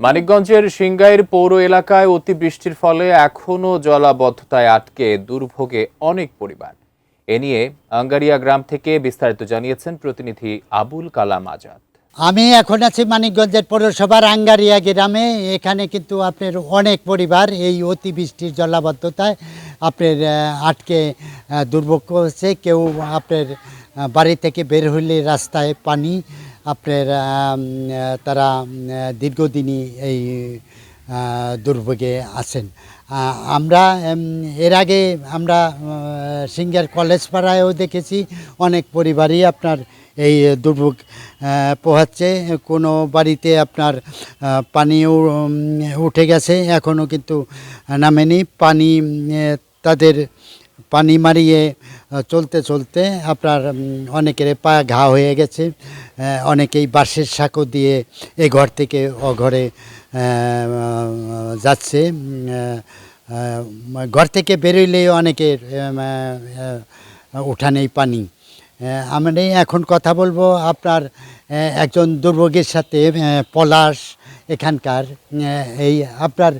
মানিকগঞ্জের সিংগাইর পৌর এলাকায় অতিবৃষ্টির ফলে এখনো জলাবদ্ধতায় আটকে দুর্ভোগে অনেক পরিবার। এ নিয়ে আঙ্গারিয়া গ্রাম থেকে বিস্তারিত জানিয়েছেন প্রতিনিধি আবুল কালাম আজাদ। আমি এখন আছি মানিকগঞ্জের পৌরসভার আঙ্গারিয়া গ্রামে। এখানে কিন্তু আপনার অনেক পরিবার এই অতিবৃষ্টির জলাবদ্ধতায় আপনার আটকে দুর্ভোগ হচ্ছে। কেউ আপনার বাড়ি থেকে বের হলে রাস্তায় পানি, আপনার তারা দীর্ঘদিনই এই দুর্ভোগে আছেন। আমরা এর আগে আমরা সিঙ্গার কলেজ পাড়ায়ও দেখেছি অনেক পরিবারই আপনার এই দুর্ভোগ পোহাচ্ছে। কোনো বাড়িতে আপনার পানিও উঠে গেছে, এখনও কিন্তু নামেনি। পানি তাদের পানি মারিয়ে চলতে চলতে আপনার অনেকের পা ঘা হয়ে গেছে। অনেকেই বাঁশের সাঁকো দিয়ে এ ঘর থেকে ও ঘরে যাচ্ছে। ঘর থেকে বেরোলেই অনেকের উঠানেই পানি। আমি এখন কথা বলবো আপনার একজন দুর্ভোগের সাথে, পলাশ এখানকার। এই আপনার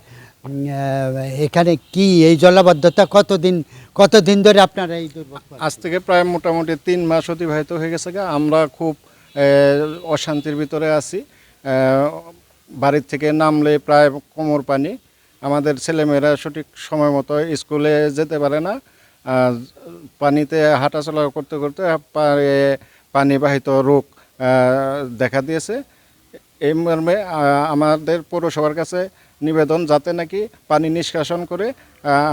এখানে কি এই জলাবদ্ধতা কতদিন ধরে আপনার এই দুর্ভোগ? আজ থেকে প্রায় মোটামুটি 3 মাস অতিবাহিত হয়ে গেছে। আমরা খুব অশান্তির ভিতরে আছি। বাড়ির থেকে নামলে প্রায় কোমর পানি। আমাদের ছেলেমেয়েরা সঠিক সময় মতো স্কুলে যেতে পারে না। পানিতে হাঁটাচলা করতে করতে পানিবাহিত রোগ দেখা দিয়েছে। এই মর্মে আমাদের পৌরসভার কাছে নিবেদন, যাতে নাকি পানি নিষ্কাশন করে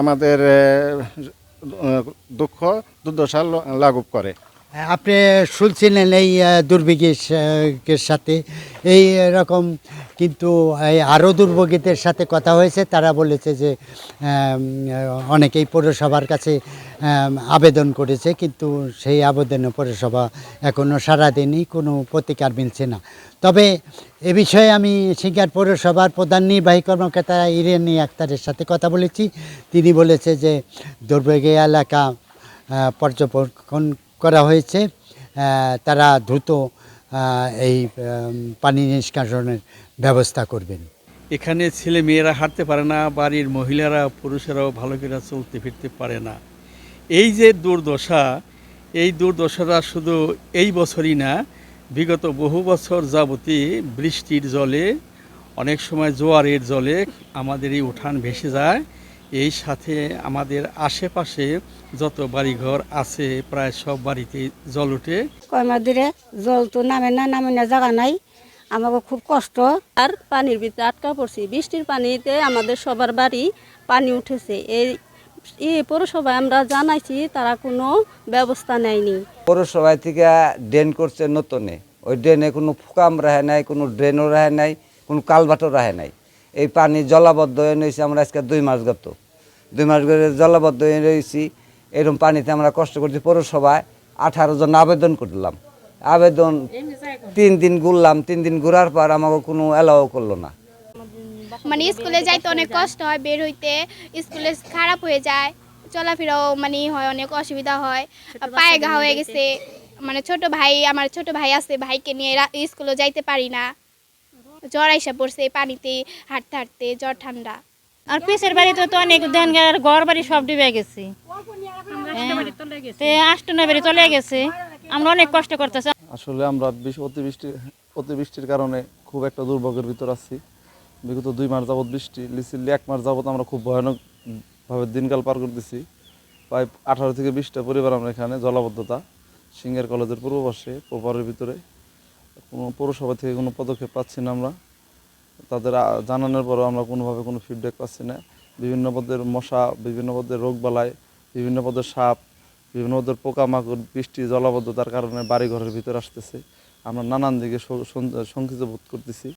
আমাদের দুর্দশা লাঘব করে। আপনি শুনছিলেন এই দুর্ভিক্ষের সাথে এই রকম, কিন্তু আরও দুর্ভোগীদের সাথে কথা হয়েছে। তারা বলেছে যে অনেকেই পৌরসভার কাছে আবেদন করেছে, কিন্তু সেই আবেদনে পৌরসভা এখনও সাড়া দেয়নি, কোনো প্রতিকার মিলছে না। তবে এ বিষয়ে আমি সিঙ্গার পৌরসভার প্রধান নির্বাহী কর্মকর্তা ইরানী আক্তারের সাথে কথা বলেছি। তিনি বলেছে যে দুর্ভোগী এলাকা পর্যবেক্ষণ করা হয়েছে, তারা দ্রুত এই পানি নিষ্কাশনের ব্যবস্থা করবেন। এখানে ছেলে মেয়েরা হাঁটতে পারে না, বাড়ির মহিলারা পুরুষেরাও ভালো করে চলতে ফিরতে পারে না। এই যে দুর্দশা, এই দুর্দশাটা শুধু এই বছরই না, বিগত বহু বছর যাবতই বৃষ্টির জলে, অনেক সময় জোয়ারের জলে আমাদের এই উঠান ভেসে যায়। এই সাথে আমাদের আশেপাশে যত বাড়িঘর আছে প্রায় সব বাড়িতে জল ওঠে। কয়মাস ধরে জল তো নামে না জায়গা নাই, আমাকে খুব কষ্ট। আর পানির ভিতরে আটকা পড়ছি। বৃষ্টির পানিতে আমাদের সবার বাড়ি পানি উঠেছে। এই পৌরসভায় আমরা জানাইছি, তারা কোনো ব্যবস্থা নেয়নি। পৌরসভায় থেকে ড্রেন করছে নতুনে, ওই ড্রেনে কোনো ফুকাম রাহে নাই, কোনো ড্রেনও রাহে নাই, কোনো কালভাটও রাহে নাই। এই পানি জলাবদ্ধ হয়ে রয়েছে। আমরা আজকে 2 মাস গত 2 মাস ধরে জলাবদ্ধ হয়ে রয়েছি। এরকম পানিতে আমরা কষ্ট করছি। পৌরসভায় 18 জন আবেদন করলাম। আবেদন 3 দিন ঘুরলাম। 3 দিন ঘোরার পর আমাকে কোনো অ্যালাও করলো না। মানে স্কুলে যাইতে অনেক কষ্ট হয়, বের হইতে স্কুলে খারাপ হয়ে যায়, চলাফেরাও মানে হয়, অনেক অসুবিধা হয়। পায়ে ঘা হয়ে গেছে। মানে আমার ছোট ভাই আছে, ভাইকে নিয়ে স্কুলে যাইতে পারি না। জ্বর আইসা পড়ছে পানিতে হাঁটতে হাঁটতে, জ্বর ঠান্ডা। আর পিসের বাড়িতে তো অনেক দেন, ঘর বাড়ি সব ডুবে গেছে, আষ্টনা বাড়ি চলে গেছে। আমরা অনেক কষ্ট করতেছি। আসলে আমরা অতিবৃষ্টির কারণে খুব একটা দুর্ভোগের ভিতর আছি। বিগত 2 মাস যাবৎ বৃষ্টি, লিসিলি 1 মাস যাবৎ আমরা খুব ভয়ানকভাবে দিনকাল পার করতেছি। প্রায় 18 থেকে 20টা পরিবার আমরা এখানে জলাবদ্ধতা। সিঙ্গার কলেজের পূর্ব পাশে পোপারের ভিতরে কোনো পৌরসভা থেকে কোনো পদক্ষেপ পাচ্ছি না আমরা। তাদের জানানোর পরেও আমরা কোনোভাবে কোনো ফিডব্যাক পাচ্ছি না। বিভিন্ন পদের মশা, বিভিন্ন পদের রোগবালাই, বিভিন্ন পদের সাপ, বিভিন্ন পদের পোকামাকড় বৃষ্টি জলাবদ্ধতার কারণে বাড়িঘরের ভিতরে আসতেছে। আমরা নানান দিকে শঙ্কিত বোধ করতেছি।